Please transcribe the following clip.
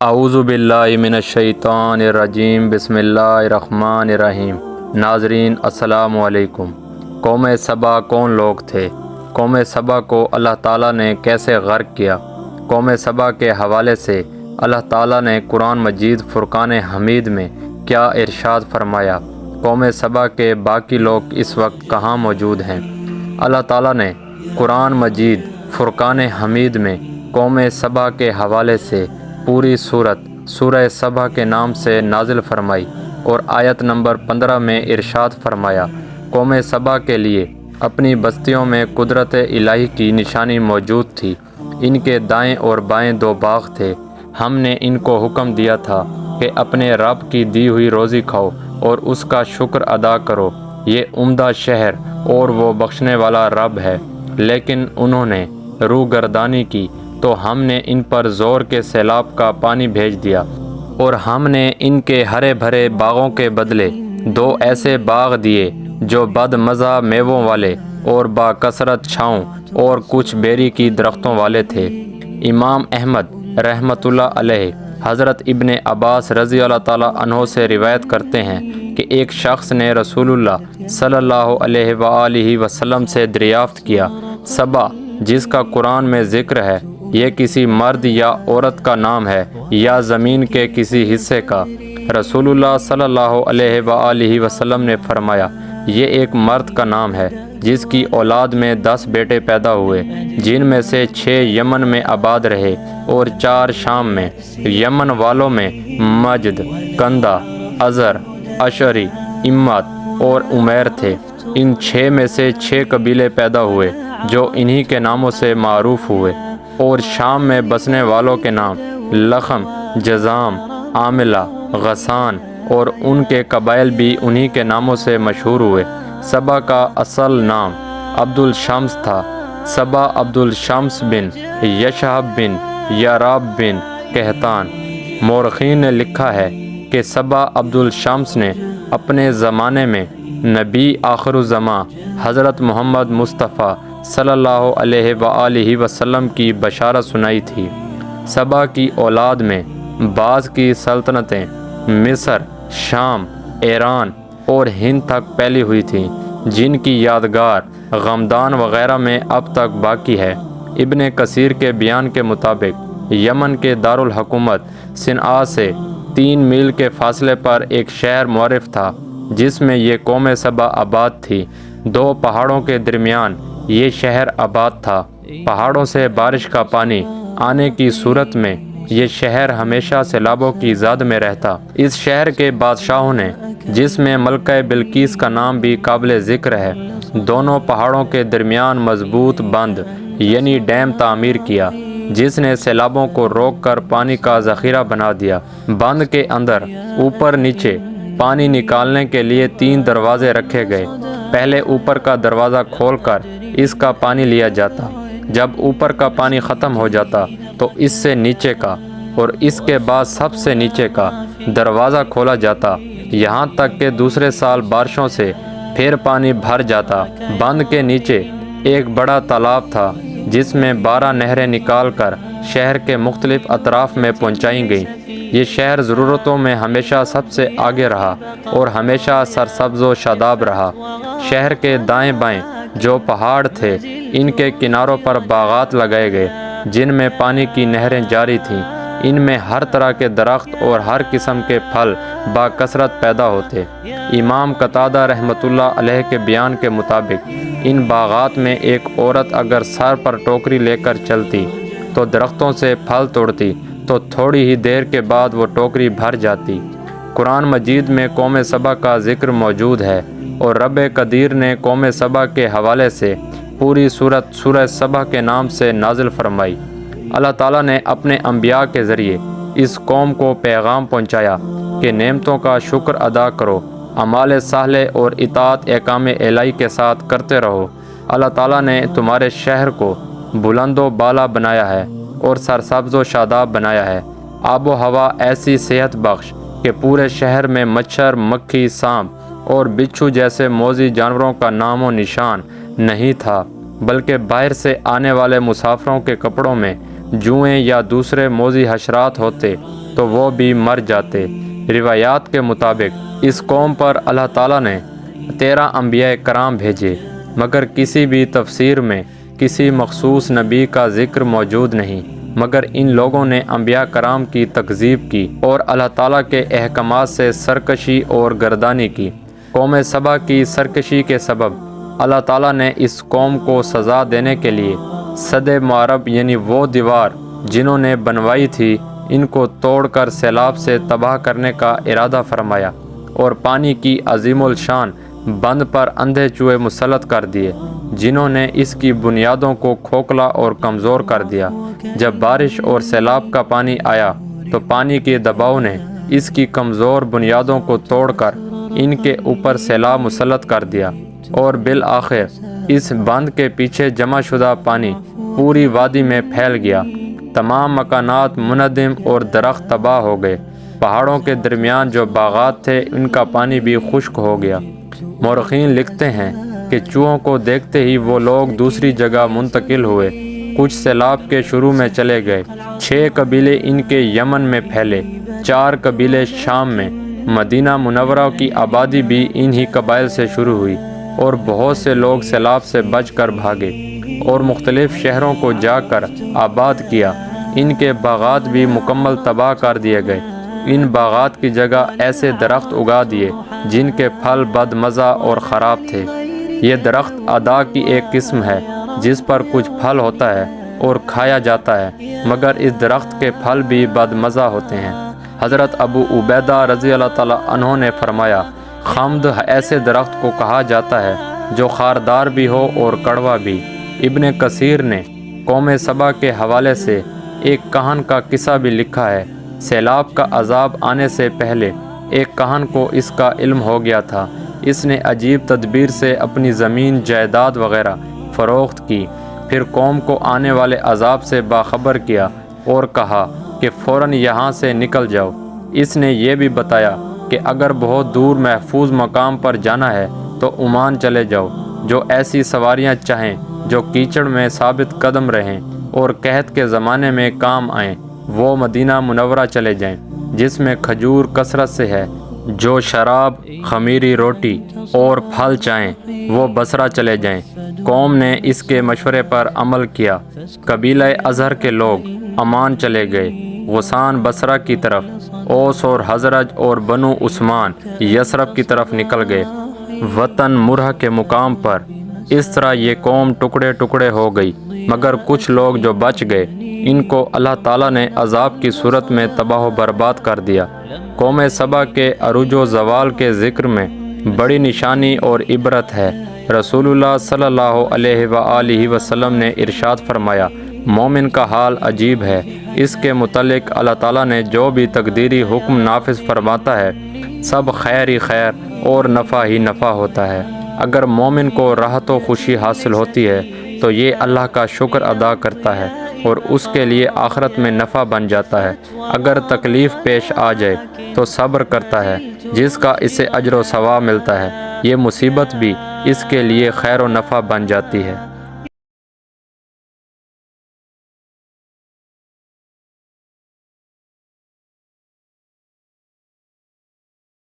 اعوذ باللہ من الشیطان الرجیم بسم اللہ الرحمن الرحیم۔ ناظرین السلام علیکم۔ قوم سبا کون لوگ تھے؟ قوم سبا کو اللہ تعالیٰ نے کیسے غرق کیا؟ قوم سبا کے حوالے سے اللہ تعالیٰ نے قرآن مجید فرقان حمید میں کیا ارشاد فرمایا؟ قوم سبا کے باقی لوگ اس وقت کہاں موجود ہیں؟ اللہ تعالیٰ نے قرآن مجید فرقان حمید میں قوم سبا کے حوالے سے پوری سورہ سبا کے نام سے نازل فرمائی اور آیت نمبر 15 میں ارشاد فرمایا، قوم سبا کے لیے اپنی بستیوں میں قدرت الہی کی نشانی موجود تھی۔ ان کے دائیں اور بائیں 2 باغ تھے۔ ہم نے ان کو حکم دیا تھا کہ اپنے رب کی دی ہوئی روزی کھاؤ اور اس کا شکر ادا کرو، یہ عمدہ شہر اور وہ بخشنے والا رب ہے۔ لیکن انہوں نے روگردانی کی تو ہم نے ان پر زور کے سیلاب کا پانی بھیج دیا، اور ہم نے ان کے ہرے بھرے باغوں کے بدلے 2 ایسے باغ دیے جو بد مزہ میووں والے اور با کثرت چھاؤں اور کچھ بیری کی درختوں والے تھے۔ امام احمد رحمۃ اللہ علیہ حضرت ابن عباس رضی اللہ تعالیٰ عنہ سے روایت کرتے ہیں کہ ایک شخص نے رسول اللہ صلی اللہ علیہ وآلہ وسلم سے دریافت کیا، سبا جس کا قرآن میں ذکر ہے، یہ کسی مرد یا عورت کا نام ہے یا زمین کے کسی حصے کا؟ رسول اللہ صلی اللہ علیہ وآلہ وسلم نے فرمایا، یہ ایک مرد کا نام ہے جس کی اولاد میں 10 بیٹے پیدا ہوئے، جن میں سے 6 یمن میں آباد رہے اور 4 شام میں۔ یمن والوں میں مجد، کندہ، ازر، اشعری، امت اور عمیر تھے۔ ان 6 میں سے 6 قبیلے پیدا ہوئے جو انہی کے ناموں سے معروف ہوئے، اور شام میں بسنے والوں کے نام لخم، جذام، عاملہ، غسان اور ان کے قبائل بھی انہی کے ناموں سے مشہور ہوئے۔ سبا کا اصل نام عبد الشمس تھا۔ سبا عبد الشمس بن یشہب بن یاراب بن قحطان۔ مورخین نے لکھا ہے کہ سبا عبد الشمس نے اپنے زمانے میں نبی آخر الزماں حضرت محمد مصطفیٰ صلی اللہ علیہ وآلہ وسلم کی بشارت سنائی تھی۔ سبا کی اولاد میں بعض کی سلطنتیں مصر، شام، ایران اور ہند تک پھیلی ہوئی تھیں، جن کی یادگار غمدان وغیرہ میں اب تک باقی ہے۔ ابن کثیر کے بیان کے مطابق یمن کے دارالحکومت صنعاء سے 3 میل کے فاصلے پر ایک شہر معرف تھا جس میں یہ قوم سبا آباد تھی۔ 2 پہاڑوں کے درمیان یہ شہر آباد تھا۔ پہاڑوں سے بارش کا پانی آنے کی صورت میں یہ شہر ہمیشہ سیلابوں کی زد میں رہتا۔ اس شہر کے بادشاہوں نے، جس میں ملکہ بلقیس کا نام بھی قابل ذکر ہے، دونوں پہاڑوں کے درمیان مضبوط بند یعنی ڈیم تعمیر کیا، جس نے سیلابوں کو روک کر پانی کا ذخیرہ بنا دیا۔ بند کے اندر اوپر نیچے پانی نکالنے کے لیے 3 دروازے رکھے گئے۔ پہلے اوپر کا دروازہ کھول کر اس کا پانی لیا جاتا، جب اوپر کا پانی ختم ہو جاتا تو اس سے نیچے کا، اور اس کے بعد سب سے نیچے کا دروازہ کھولا جاتا، یہاں تک کہ دوسرے سال بارشوں سے پھر پانی بھر جاتا۔ بند کے نیچے ایک بڑا تالاب تھا جس میں 12 نہریں نکال کر شہر کے مختلف اطراف میں پہنچائی گئیں۔ یہ شہر ضرورتوں میں ہمیشہ سب سے آگے رہا اور ہمیشہ سرسبز و شاداب رہا۔ شہر کے دائیں بائیں جو پہاڑ تھے، ان کے کناروں پر باغات لگائے گئے جن میں پانی کی نہریں جاری تھیں۔ ان میں ہر طرح کے درخت اور ہر قسم کے پھل با کثرت پیدا ہوتے۔ امام قتادہ رحمۃ اللہ علیہ کے بیان کے مطابق ان باغات میں ایک عورت اگر سر پر ٹوکری لے کر چلتی تو درختوں سے پھل توڑتی تو تھوڑی ہی دیر کے بعد وہ ٹوکری بھر جاتی۔ قرآن مجید میں قوم سبا کا ذکر موجود ہے، اور رب قدیر نے قوم سبا کے حوالے سے پوری سورہ سبا کے نام سے نازل فرمائی۔ اللہ تعالیٰ نے اپنے انبیاء کے ذریعے اس قوم کو پیغام پہنچایا کہ نعمتوں کا شکر ادا کرو، اعمال صالح اور اطاعت احکام الہی کے ساتھ کرتے رہو۔ اللہ تعالیٰ نے تمہارے شہر کو بلند و بالا بنایا ہے اور سرسبز و شاداب بنایا ہے۔ آب و ہوا ایسی صحت بخش کہ پورے شہر میں مچھر، مکھی، سانپ اور بچھو جیسے موذی جانوروں کا نام و نشان نہیں تھا، بلکہ باہر سے آنے والے مسافروں کے کپڑوں میں جوئیں یا دوسرے موذی حشرات ہوتے۔ تو وہ بھی مر جاتے۔ روایات کے مطابق اس قوم پر اللہ تعالیٰ نے 13 انبیاء کرام بھیجے، مگر کسی بھی تفسیر میں کسی مخصوص نبی کا ذکر موجود نہیں، مگر ان لوگوں نے انبیاء کرام کی تکذیب کی اور اللہ تعالیٰ کے احکامات سے سرکشی اور گردانی کی۔ قوم سبا کی سرکشی کے سبب اللہ تعالیٰ نے اس قوم کو سزا دینے کے لیے سد معرب یعنی وہ دیوار جنہوں نے بنوائی تھی ان کو توڑ کر سیلاب سے تباہ کرنے کا ارادہ فرمایا، اور پانی کی عظیم الشان بند پر اندھے چوہے مسلط کر دیے جنہوں نے اس کی بنیادوں کو کھوکھلا اور کمزور کر دیا۔ جب بارش اور سیلاب کا پانی آیا تو پانی کے دباؤ نے اس کی کمزور بنیادوں کو توڑ کر ان کے اوپر سیلاب مسلط کر دیا، اور بالآخر اس بند کے پیچھے جمع شدہ پانی پوری وادی میں پھیل گیا۔ تمام مکانات منہدم اور درخت تباہ ہو گئے۔ پہاڑوں کے درمیان جو باغات تھے ان کا پانی بھی خشک ہو گیا۔ مورخین لکھتے ہیں کہ چوہوں کو دیکھتے ہی وہ لوگ دوسری جگہ منتقل ہوئے۔ کچھ سیلاب کے شروع میں چلے گئے۔ 6 قبیلے ان کے یمن میں پھیلے، 4 قبیلے شام میں۔ مدینہ منورہ کی آبادی بھی انہی قبائل سے شروع ہوئی، اور بہت سے لوگ سیلاب سے بچ کر بھاگے اور مختلف شہروں کو جا کر آباد کیا۔ ان کے باغات بھی مکمل تباہ کر دیے گئے۔ ان باغات کی جگہ ایسے درخت اگا دیے جن کے پھل بد مزہ اور خراب تھے۔ یہ درخت ادا کی ایک قسم ہے جس پر کچھ پھل ہوتا ہے اور کھایا جاتا ہے، مگر اس درخت کے پھل بھی بد مزہ ہوتے ہیں۔ حضرت ابو عبیدہ رضی اللہ تعالیٰ عنہ نے فرمایا، خمد ایسے درخت کو کہا جاتا ہے جو خاردار بھی ہو اور کڑوا بھی۔ ابن کثیر نے قوم سبا کے حوالے سے ایک کہن کا قصہ بھی لکھا ہے۔ سیلاب کا عذاب آنے سے پہلے ایک کہن کو اس کا علم ہو گیا تھا۔ اس نے عجیب تدبیر سے اپنی زمین جائیداد وغیرہ فروخت کی، پھر قوم کو آنے والے عذاب سے باخبر کیا اور کہا کہ فوراً یہاں سے نکل جاؤ۔ اس نے یہ بھی بتایا کہ اگر بہت دور محفوظ مقام پر جانا ہے تو عمان چلے جاؤ، جو ایسی سواریاں چاہیں جو کیچڑ میں ثابت قدم رہیں اور قحط کے زمانے میں کام آئیں، وہ مدینہ منورہ چلے جائیں جس میں کھجور کثرت سے ہے، جو شراب، خمیری روٹی اور پھل چاہیں وہ بصرہ چلے جائیں۔ قوم نے اس کے مشورے پر عمل کیا۔ قبیلہ ازہر کے لوگ عمان چلے گئے، غسان بصرہ کی طرف، اوس اور حزرج اور بنو عثمان یثرب کی طرف نکل گئے، وطن مرہ کے مقام پر۔ اس طرح یہ قوم ٹکڑے ٹکڑے ہو گئی، مگر کچھ لوگ جو بچ گئے ان کو اللہ تعالیٰ نے عذاب کی صورت میں تباہ و برباد کر دیا۔ قوم سبا کے عروج و زوال کے ذکر میں بڑی نشانی اور عبرت ہے۔ رسول اللہ صلی اللہ علیہ وآلہ وسلم نے ارشاد فرمایا، مومن کا حال عجیب ہے۔ اس کے متعلق اللہ تعالیٰ نے جو بھی تقدیری حکم نافذ فرماتا ہے سب خیر ہی خیر اور نفع ہی نفع ہوتا ہے۔ اگر مومن کو راحت و خوشی حاصل ہوتی ہے تو یہ اللہ کا شکر ادا کرتا ہے اور اس کے لیے آخرت میں نفع بن جاتا ہے۔ اگر تکلیف پیش آ جائے تو صبر کرتا ہے جس کا اسے اجر و ثواب ملتا ہے۔ یہ مصیبت بھی اس کے لیے خیر و نفع بن جاتی ہے۔